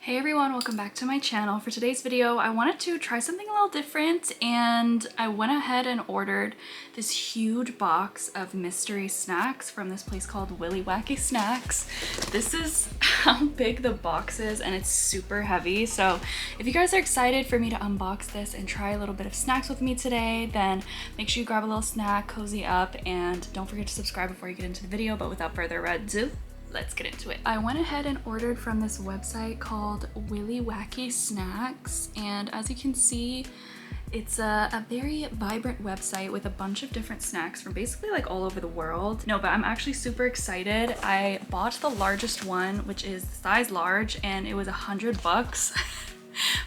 Hey everyone, welcome back to my channel. For today's video, I wanted to try something a little different and I went ahead and ordered this huge box of mystery snacks from this place called Willy Wacky Snacks. This is how big the box is and it's super heavy. So if you guys are excited for me to unbox this and try a little bit of snacks with me today, then make sure you grab a little snack, cozy up, and don't forget to subscribe before you get into the video. But without further ado, let's get into it. I went ahead and ordered from this website called Willy Wacky Snacks, and as you can see, it's a very vibrant website with a bunch of different snacks from basically like all over the world. No, but I'm actually super excited. I bought the largest one, which is size large, and it was $100.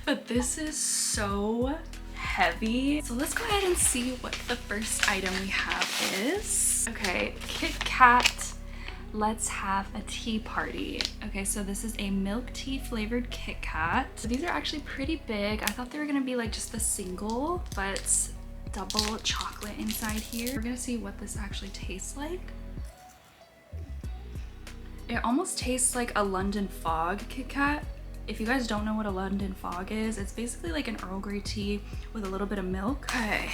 But this is so heavy. So let's go ahead and see what the first item we have is. Okay, Kit Kat. Let's have a tea party. Okay, so this is a milk tea flavored Kit Kat. So these are actually pretty big. I thought they were gonna be like just a single, but it's double chocolate inside here. We're gonna see what this actually tastes like. It almost tastes like a London Fog Kit Kat. If you guys don't know what a London Fog is, it's basically like an Earl Grey tea with a little bit of milk. Okay.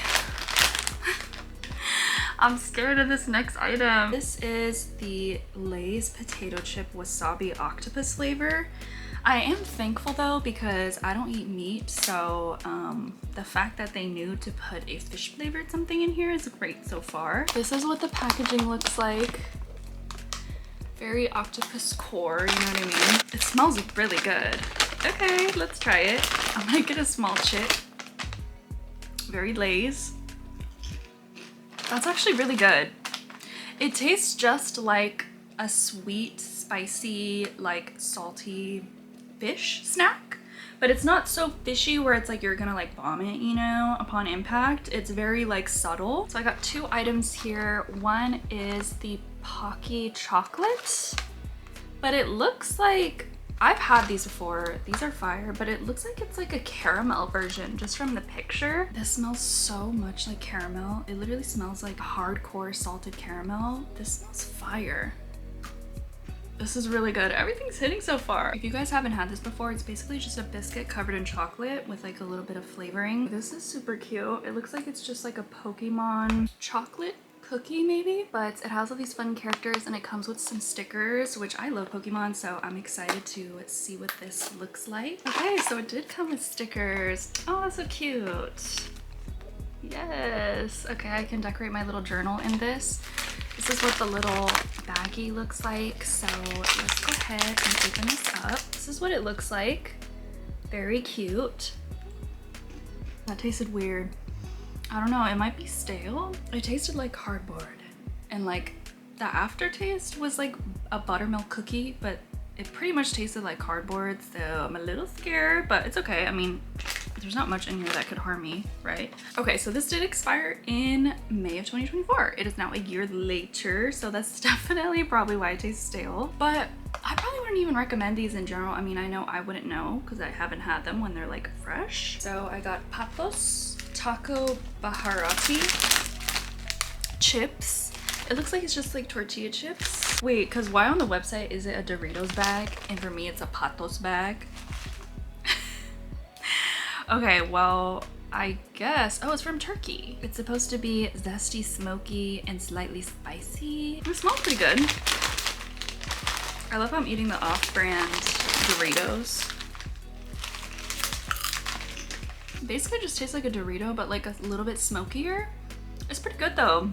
I'm scared of this next item. This is the Lay's potato chip wasabi octopus flavor. I am thankful though because I don't eat meat, so the fact that they knew to put a fish flavored something in here is great so far. This is what the packaging looks like. Very octopus core, you know what I mean? It smells really good. Okay, let's try it. I'm gonna get a small chip. Very Lay's. That's actually really good. It tastes just like a sweet, spicy, like salty fish snack, but it's not so fishy where it's like you're gonna like vomit, you know, upon impact. It's very like subtle. So I got two items here. One is the Pocky chocolate, but it looks like, I've had these before. These are fire, but it looks like it's like a caramel version just from the picture. This smells so much like caramel. It literally smells like hardcore salted caramel. This smells fire. This is really good. Everything's hitting so far. If you guys haven't had this before, it's basically just a biscuit covered in chocolate with like a little bit of flavoring. This is super cute. It looks like it's just like a Pokemon chocolate cookie maybe, but it has all these fun characters and it comes with some stickers, which I love Pokemon, so I'm excited to see what this looks like. Okay, so it did come with stickers. Oh, that's so cute. Yes. Okay, I can decorate my little journal in this. This is what the little baggie looks like. So let's go ahead and open this up. This is what it looks like. Very cute. That tasted weird. I don't know, it might be stale. It tasted like cardboard, and like the aftertaste was like a buttermilk cookie, but it pretty much tasted like cardboard, so I'm a little scared, but it's okay. I mean, there's not much in here that could harm me, right? Okay, so this did expire in May of 2024. It is now a year later, so that's definitely probably why it tastes stale, but I probably wouldn't even recommend these in general. I mean, I know I wouldn't know because I haven't had them when they're like fresh. So I got Patos Taco Baharati chips. It looks like it's just like tortilla chips. Wait, because why on the website is it a Doritos bag and for me it's a Patos bag? Okay, well, I guess, oh, it's from Turkey. It's supposed to be zesty, smoky, and slightly spicy. It smells pretty good. I love how I'm eating the off-brand Doritos. Basically just tastes like a Dorito, but like a little bit smokier. It's pretty good though,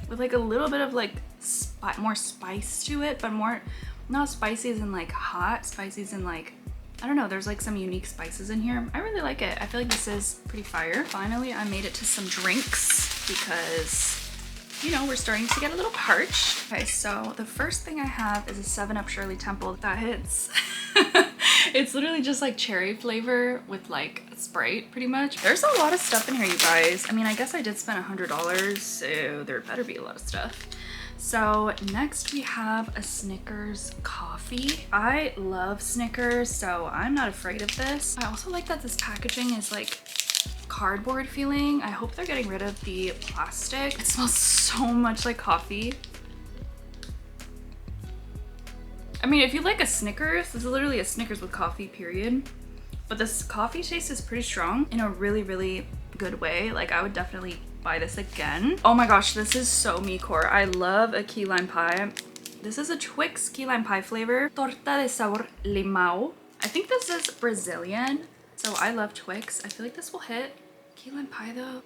with like a little bit of like more spice to it, but more not spicy as in like hot, spicy as in like, I don't know, there's like some unique spices in here. I really like it. I feel like this is pretty fire. Finally, I made it to some drinks because, you know, we're starting to get a little parched. Okay, so the first thing I have is a 7-Up Shirley Temple. That hits. It's literally just like cherry flavor with like Sprite pretty much. There's a lot of stuff in here, you guys. I mean, I guess I did spend $100, so there better be a lot of stuff. So next we have a Snickers coffee. I love Snickers, so I'm not afraid of this. I also like that this packaging is like cardboard feeling. I hope they're getting rid of the plastic. It smells so much like coffee. I mean, if you like a Snickers, this is literally a Snickers with coffee, period. But this coffee taste is pretty strong in a really, really good way. Like, I would definitely buy this again. Oh my gosh, this is so me core. I love a key lime pie. This is a Twix key lime pie flavor. Torta de sabor limão. I think this is Brazilian, so I love Twix. I feel like this will hit. Key lime pie though.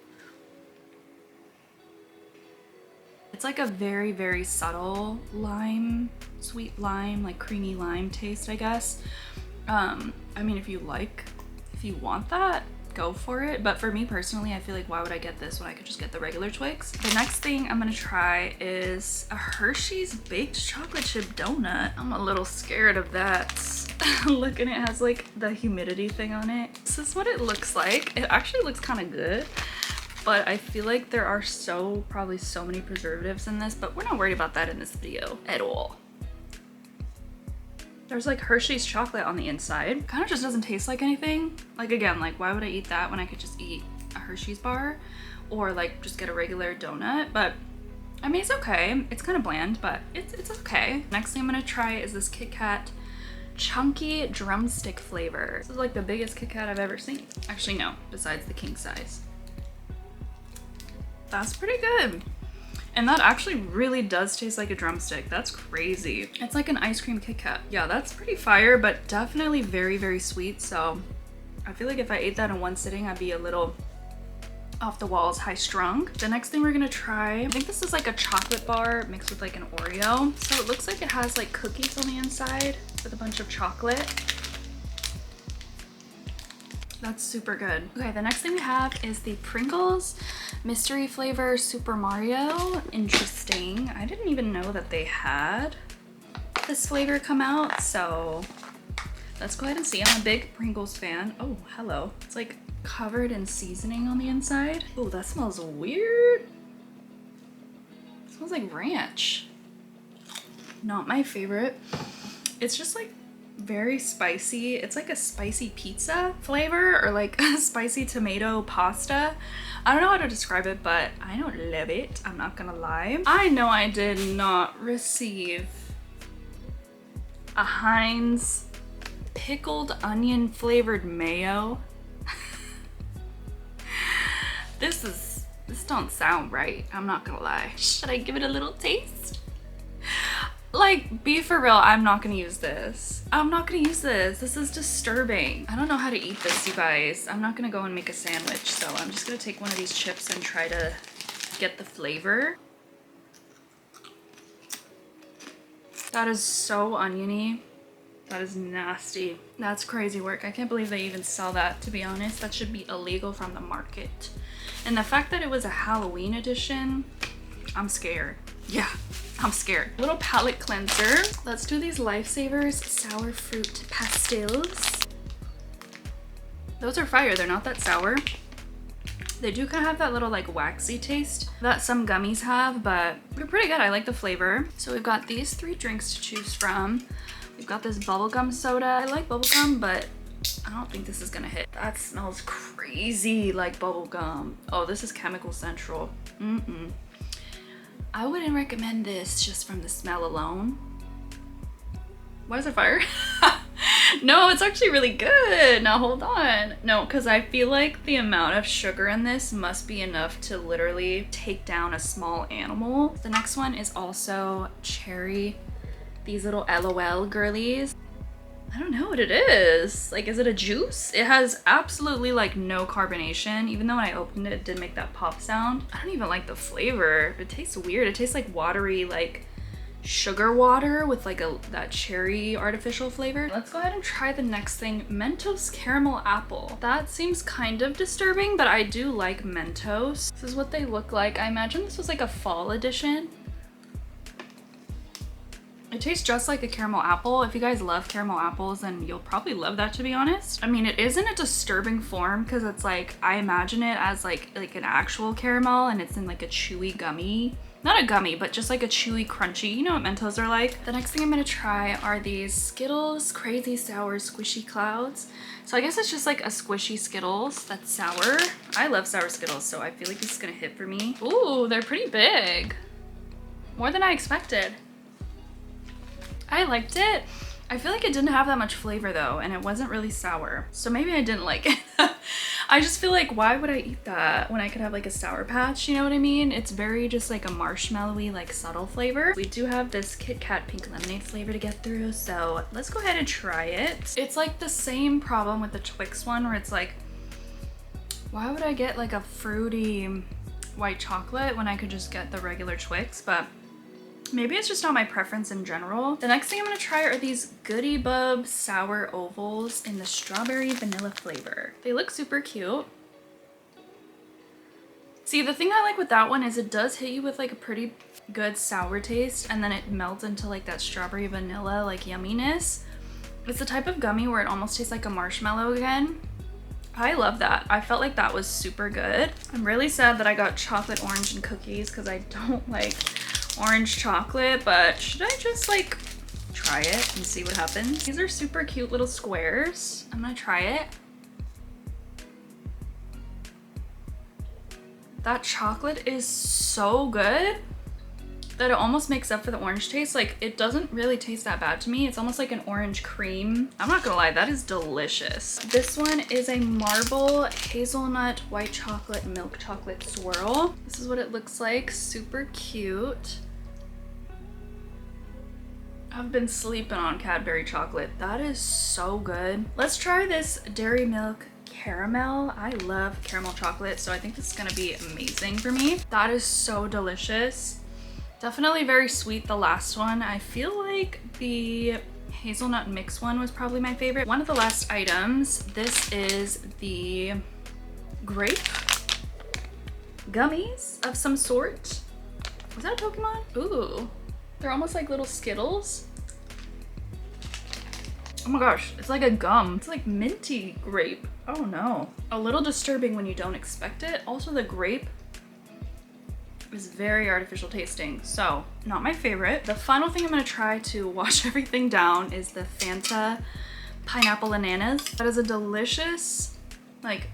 It's like a very, very subtle lime, sweet lime, like creamy lime taste, I guess. I mean, if you want that, go for it. But for me personally, I feel like why would I get this when I could just get the regular Twix? The next thing I'm gonna try is a Hershey's baked chocolate chip donut. I'm a little scared of that. Look, and it has like the humidity thing on it. This is what it looks like. It actually looks kind of good, but I feel like there are probably so many preservatives in this, but we're not worried about that in this video at all. There's like Hershey's chocolate on the inside. Kind of just doesn't taste like anything. Like, again, like why would I eat that when I could just eat a Hershey's bar or like just get a regular donut? But I mean, it's okay. It's kind of bland, but it's okay. Next thing I'm gonna try is this Kit Kat chunky drumstick flavor. This is like the biggest Kit Kat I've ever seen. Actually, no, besides the king size. That's pretty good. And that actually really does taste like a drumstick. That's crazy. It's like an ice cream Kit Kat. Yeah, that's pretty fire, but definitely very, very sweet. So I feel like if I ate that in one sitting, I'd be a little off the walls, high strung. The next thing we're gonna try, I think this is like a chocolate bar mixed with like an Oreo. So it looks like it has like cookies on the inside with a bunch of chocolate. That's super good. Okay, the next thing we have is the Pringles mystery flavor Super Mario. Interesting. I didn't even know that they had this flavor come out, so let's go ahead and see. I'm a big Pringles fan. Oh, hello. It's like covered in seasoning on the inside. Oh, that smells weird. It smells like ranch. Not my favorite. It's just like very spicy. It's like a spicy pizza flavor or like a spicy tomato pasta. I don't know how to describe it, but I don't love it. I'm not gonna lie. I know I did not receive a Heinz pickled onion flavored mayo. This don't sound right. I'm not gonna lie. Should I give it a little taste? Like, be for real, I'm not gonna use this. I'm not gonna use this. This is disturbing. I don't know how to eat this, you guys. I'm not gonna go and make a sandwich, so I'm just gonna take one of these chips and try to get the flavor. That is so oniony. That is nasty. That's crazy work. I can't believe they even sell that, to be honest. That should be illegal from the market. And the fact that it was a Halloween edition, I'm scared. Yeah, I'm scared. Little palette cleanser. Let's do these Lifesavers sour fruit pastils. Those are fire. They're not that sour. They do kind of have that little like waxy taste that some gummies have, but they're pretty good. I like the flavor. So we've got these 3 drinks to choose from. We've got this bubblegum soda. I like bubblegum, but I don't think this is gonna hit. That smells crazy like bubblegum. Oh, this is Chemical Central. I wouldn't recommend this just from the smell alone. Why is it fire? No, it's actually really good. Now hold on. No, because I feel like the amount of sugar in this must be enough to literally take down a small animal. The next one is also cherry. These little LOL girlies. I don't know what it is. Like, is it a juice? It has absolutely like no carbonation. Even though when I opened it, it did make that pop sound. I don't even like the flavor. It tastes weird. It tastes like watery, like sugar water with like that cherry artificial flavor. Let's go ahead and try the next thing. Mentos caramel apple. That seems kind of disturbing, but I do like Mentos. This is what they look like. I imagine this was like a fall edition. It tastes just like a caramel apple. If you guys love caramel apples, then you'll probably love that, to be honest. I mean, it is in a disturbing form because it's like, I imagine it as like an actual caramel and it's in like a chewy gummy. Not a gummy, but just like a chewy crunchy. You know what Mentos are like. The next thing I'm gonna try are these Skittles Crazy Sour Squishy Clouds. So I guess it's just like a squishy Skittles that's sour. I love sour Skittles, so I feel like this is gonna hit for me. Ooh, they're pretty big. More than I expected. I liked it. I feel like it didn't have that much flavor though, and it wasn't really sour. So maybe I didn't like it. I just feel like, why would I eat that when I could have like a Sour Patch, you know what I mean? It's very just like a marshmallowy, like subtle flavor. We do have this Kit Kat pink lemonade flavor to get through, so let's go ahead and try it. It's like the same problem with the Twix one where it's like, why would I get like a fruity white chocolate when I could just get the regular Twix? But maybe it's just not my preference in general. The next thing I'm gonna try are these Goody Bub sour ovals in the strawberry vanilla flavor. They look super cute. See, the thing I like with that one is it does hit you with like a pretty good sour taste, and then it melts into like that strawberry vanilla like yumminess. It's the type of gummy where it almost tastes like a marshmallow again. I love that. I felt like that was super good. I'm really sad that I got chocolate, orange, and cookies because I don't like orange chocolate, but should I just like try it and see what happens? These are super cute little squares. I'm gonna try it. That chocolate is so good that it almost makes up for the orange taste. Like, it doesn't really taste that bad to me. It's almost like an orange cream. I'm not gonna lie, that is delicious. This one is a marble hazelnut white chocolate milk chocolate swirl. This is what it looks like, super cute. I've been sleeping on Cadbury chocolate. That is so good. Let's try this Dairy Milk caramel. I love caramel chocolate, so I think this is gonna be amazing for me. That is so delicious. Definitely very sweet, the last one. I feel like the hazelnut mix one was probably my favorite. One of the last items, this is the grape gummies of some sort. Was that a Pokemon? Ooh, they're almost like little Skittles. Oh my gosh, it's like a gum. It's like minty grape. Oh no. A little disturbing when you don't expect it. Also, the grape is very artificial tasting, so not my favorite. The final thing I'm gonna try to wash everything down is the Fanta pineapple bananas. That is a delicious, like,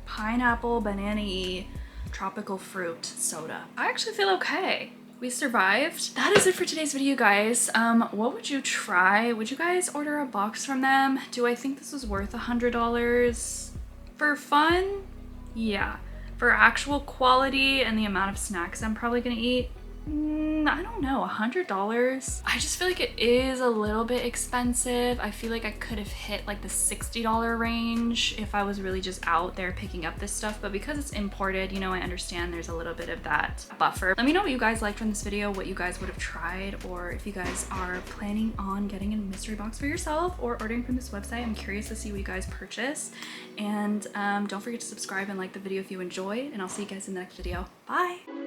pineapple banana-y tropical fruit soda. I actually feel okay. We survived. That is it for today's video, guys. What would you try? Would you guys order a box from them? Do I think this was worth $100? For fun? Yeah. For actual quality and the amount of snacks I'm probably gonna eat, I don't know, $100? I just feel like it is a little bit expensive. I feel like I could have hit like the $60 range if I was really just out there picking up this stuff, but because it's imported, you know, I understand there's a little bit of that buffer. Let me know what you guys liked from this video, what you guys would have tried, or if you guys are planning on getting a mystery box for yourself or ordering from this website. I'm curious to see what you guys purchase. And don't forget to subscribe and like the video if you enjoyed, and I'll see you guys in the next video. Bye!